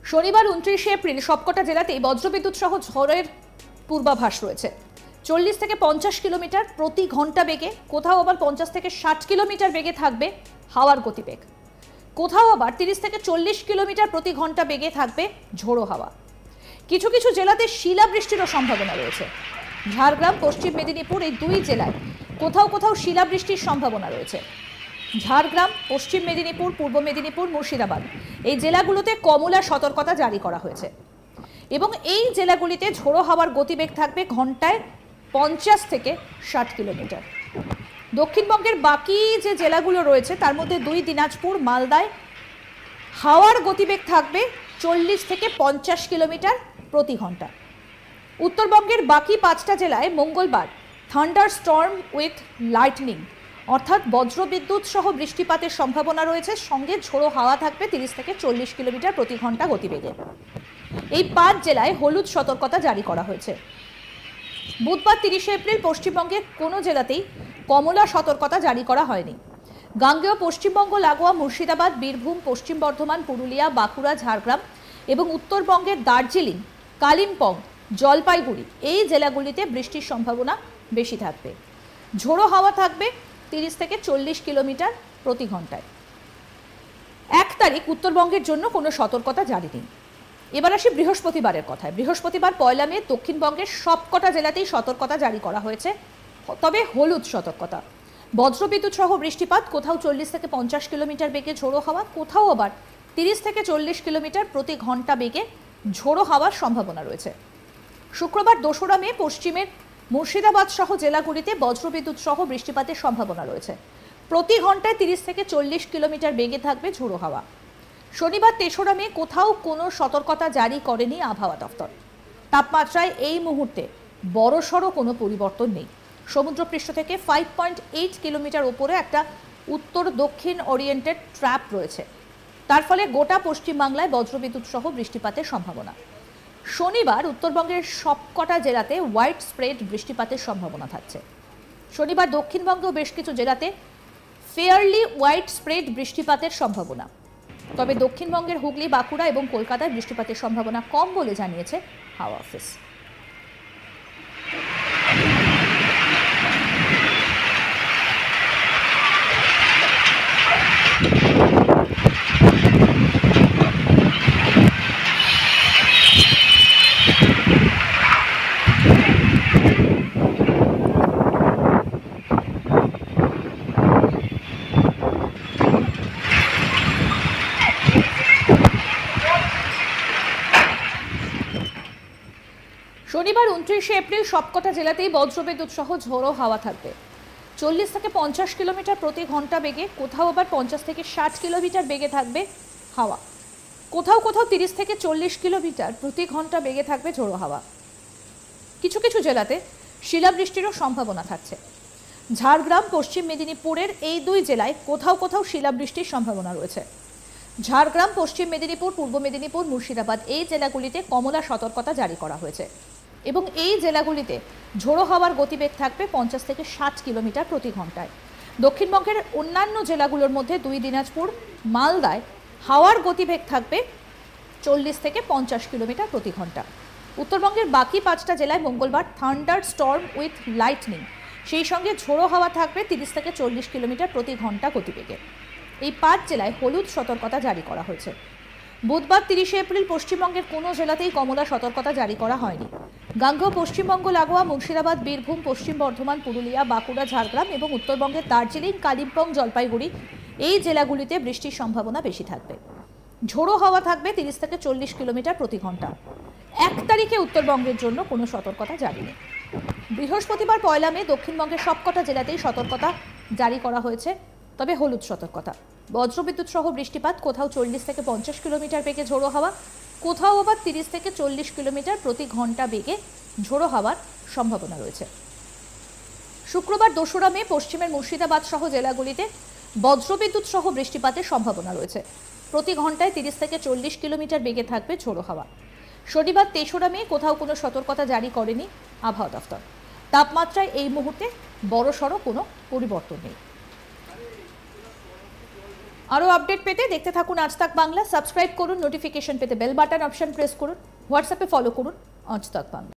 শনিবার 29 এপ্রিল সবকটা জেলাতেই বজ্রবিদ্যুৎ সহ ঝড়ের পূর্বাভাস রয়েছে। 40 থেকে 50 কিলোমিটার প্রতি ঘন্টা বেগে, কোথাও আবার 50 থেকে 60 কিলোমিটার বেগে থাকবে হাওয়ার গতিবেগ। কোথাও আবার 30 থেকে 40 কিলোমিটার প্রতি ঘন্টা বেগে থাকবে ঝোড়ো হাওয়া। কিছু কিছু জেলাতে শিলাবৃষ্টিরও সম্ভাবনা রয়েছে। ঝাড়গ্রাম, পশ্চিম মেদিনীপুর এই দুই জেলায় কোথাও কোথাও শিলাবৃষ্টির সম্ভাবনা রয়েছে। ঝাড়গ্রাম, পশ্চিম মেদিনীপুর, পূর্ব মেদিনীপুর, মুর্শিদাবাদ এই জেলাগুলোতে কমলা সতর্কতা জারি করা হয়েছে এবং এই জেলাগুলিতে ঝোড়ো হাওয়ার গতিবেগ থাকবে ঘন্টায় 50 থেকে 60 কিলোমিটার। দক্ষিণবঙ্গের বাকি যে জেলাগুলো রয়েছে তার মধ্যে দিনাজপুর, মালদায় হাওয়ার গতিবেগ থাকবে 40 থেকে 50 কিলোমিটার প্রতি ঘন্টা। উত্তরবঙ্গের বাকি 5টা জেলায় মঙ্গলবার থান্ডার স্টর্ম উইথ লাইটনিং অর্থাৎ বজ্রবিদ্যুৎ সহ বৃষ্টিপাতের সম্ভাবনা রয়েছে, সঙ্গে ঝোড়ো হাওয়া থাকবে 30 থেকে 40 কিলোমিটার প্রতি ঘন্টা গতিবেগে। এই 5 জেলায় হলুদ সতর্কতা জারি করা হয়েছে। বুধবার 30 এপ্রিল পশ্চিমবঙ্গের কোনো জেলাতেই কমলা সতর্কতা জারি করা হয়নি। গাঙ্গেয় পশ্চিমবঙ্গ লাগোয়া মুর্শিদাবাদ, বীরভূম, পশ্চিম বর্ধমান, পুরুলিয়া, বাঁকুড়া, ঝাড়গ্রাম এবং উত্তরবঙ্গের দার্জিলিং, কালিম্পং, জলপাইগুড়ি এই জেলাগুলিতে বৃষ্টির সম্ভাবনা বেশি থাকবে। ঝোড়ো হাওয়া থাকবে 30 থেকে 40 কিলোমিটার প্রতি ঘন্টায়। 1 তারিখ উত্তরবঙ্গের জন্য কোনো সতর্কতা জারি নেই। এবার আসি বৃহস্পতিবারের কথায়। বৃহস্পতিবার 1 মে দক্ষিণবঙ্গের সবকটা জেলাতেই সতর্কতা জারি করা হয়েছে, তবে হলুদ সতর্কতা। বজ্রবিদ্যুৎ সহ বৃষ্টিপাত, কোথাও 40 থেকে 50 কিলোমিটার বেগে ঝোড়ো হাওয়া, কোথাও আবার 30 থেকে 40 কিলোমিটার প্রতি ঘন্টা বেগে ঝোড়ো হাওয়ার সম্ভাবনা রয়েছে। শুক্রবার 2 মে পশ্চিমের মুর্শিদাবাদ সহ জেলাগুলিতে বজ্রবিদ্যুৎ সহ বৃষ্টিপাতের সম্ভাবনা রয়েছে। প্রতি ঘন্টায় 30 থেকে 40 কিলোমিটার বেগে থাকবে ঝোড়ো হাওয়া। শনিবার 3 মে কোথাও কোনো সতর্কতা জারি করেনি আবহাওয়া দফতর। তাপমাত্রায় এই মুহূর্তে বড়সড় কোনো পরিবর্তন নেই। সমুদ্রপৃষ্ঠ থেকে 5.8 কিলোমিটার উপরে একটা উত্তর দক্ষিণ ওরিয়েন্টেড ট্র্যাপ রয়েছে, তার ফলে গোটা পশ্চিমবাংলায় বজ্রবিদ্যুৎ সহ বৃষ্টিপাতের সম্ভাবনা। শনিবার উত্তরবঙ্গের সবকটা জেলাতে হোয়াইট স্প্রেড বৃষ্টিপাতের সম্ভাবনা থাকছে। শনিবার দক্ষিণবঙ্গেও বেশ কিছু জেলাতে ফেয়ারলি হোয়াইট স্প্রেড বৃষ্টিপাতের সম্ভাবনা, তবে দক্ষিণবঙ্গের হুগলি, বাঁকুড়া এবং কলকাতায় বৃষ্টিপাতের সম্ভাবনা কম বলে জানিয়েছে হাওয়া অফিস। শনিবার 29 এপ্রিল সবকটা জেলাতেই বজ্রবিদ্যুৎ সহ ঝোড়ো হাওয়া থাকবে। 40 থেকে 50 কিলোমিটার প্রতি ঘন্টা বেগে, কোথাও আবার 50 থেকে 60 কিলোমিটার বেগে থাকবে হাওয়া। কোথাও কোথাও 30 থেকে 40 কিলোমিটার প্রতি ঘন্টা বেগে থাকবে ঝোড়ো হাওয়া। কিছু কিছু জেলাতে শিলাবৃষ্টিরও সম্ভাবনা থাকছে। ঝাড়গ্রাম, পশ্চিম মেদিনীপুরের এই 2 জেলায় কোথাও কোথাও শিলাবৃষ্টির সম্ভাবনা রয়েছে। ঝাড়গ্রাম, পশ্চিম মেদিনীপুর, পূর্ব মেদিনীপুর, মুর্শিদাবাদ এই জেলাগুলিতে কমলা সতর্কতা জারি করা হয়েছে এবং এই জেলাগুলিতে ঝোড়ো হাওয়ার গতিবেগ থাকবে 50 থেকে 60 কিলোমিটার প্রতি ঘন্টায়। দক্ষিণবঙ্গের অন্যান্য জেলাগুলোর মধ্যে দিনাজপুর, মালদায় হাওয়ার গতিবেগ থাকবে 40 থেকে 50 কিলোমিটার প্রতি ঘন্টা। উত্তরবঙ্গের বাকি 5টা জেলায় মঙ্গলবার থান্ডার স্টর্ম উইথ লাইটনিং, সেই সঙ্গে ঝোড়ো হাওয়া থাকবে 30 থেকে 40 কিলোমিটার প্রতি ঘন্টা গতিবেগে। এই 5 জেলায় হলুদ সতর্কতা জারি করা হয়েছে। বুধবার 30 এপ্রিল পশ্চিমবঙ্গের কোনো জেলাতেই কমলা সতর্কতা জারি করা হয়নি। গাঙ্গেয় পশ্চিমবঙ্গ লাগোয়া মুর্শিদাবাদ, বীরভূম, পশ্চিম বর্ধমান, পুরুলিয়া, বাঁকুড়া, ঝাড়গ্রাম এবং উত্তরবঙ্গের দার্জিলিং, কালিম্পং, জলপাইগুড়ি এই জেলাগুলিতে বৃষ্টির সম্ভাবনা বেশি থাকবে। ঝোড়ো হাওয়া থাকবে 30 থেকে 40 কিলোমিটার প্রতি ঘন্টা। 1 তারিখে উত্তরবঙ্গের জন্য কোনো সতর্কতা জারি নেই। বৃহস্পতিবার 1 মে দক্ষিণবঙ্গের সবকটা জেলাতেই সতর্কতা জারি করা হয়েছে, তবে হলুদ সতর্কতা। বজ্রবিদ্যুৎ সহ বৃষ্টিপাত, কোথাও 40 থেকে 50 কিলোমিটার বেগে ঝোড়ো হাওয়া, কোথাও আবার 30 থেকে 40 কিলোমিটার প্রতি ঘন্টা বেগে ঝোড়ো হাওয়ার সম্ভাবনা রয়েছে। শুক্রবার 2 মে পশ্চিমের মুর্শিদাবাদ সহ জেলাগুলিতে বজ্রবিদ্যুৎ সহ বৃষ্টিপাতের সম্ভাবনা রয়েছে। প্রতি ঘন্টায় 30 থেকে 40 কিলোমিটার বেগে থাকবে ঝোড়ো হাওয়া। শনিবার 3 মে কোথাও কোনো সতর্কতা জারি করেনি আবহাওয়া দফতর। তাপমাত্রায় এই মুহূর্তে বড়সড় কোনো পরিবর্তন নেই। আরও আপডেট পেতে দেখতে থাকুন আজ তাক বাংলা। সাবস্ক্রাইব করুন, নোটিফিকেশন পেতে বেল বাটন অপশন প্রেস করুন, হোয়াটসঅ্যাপে ফলো করুন আজ তাক বাংলা।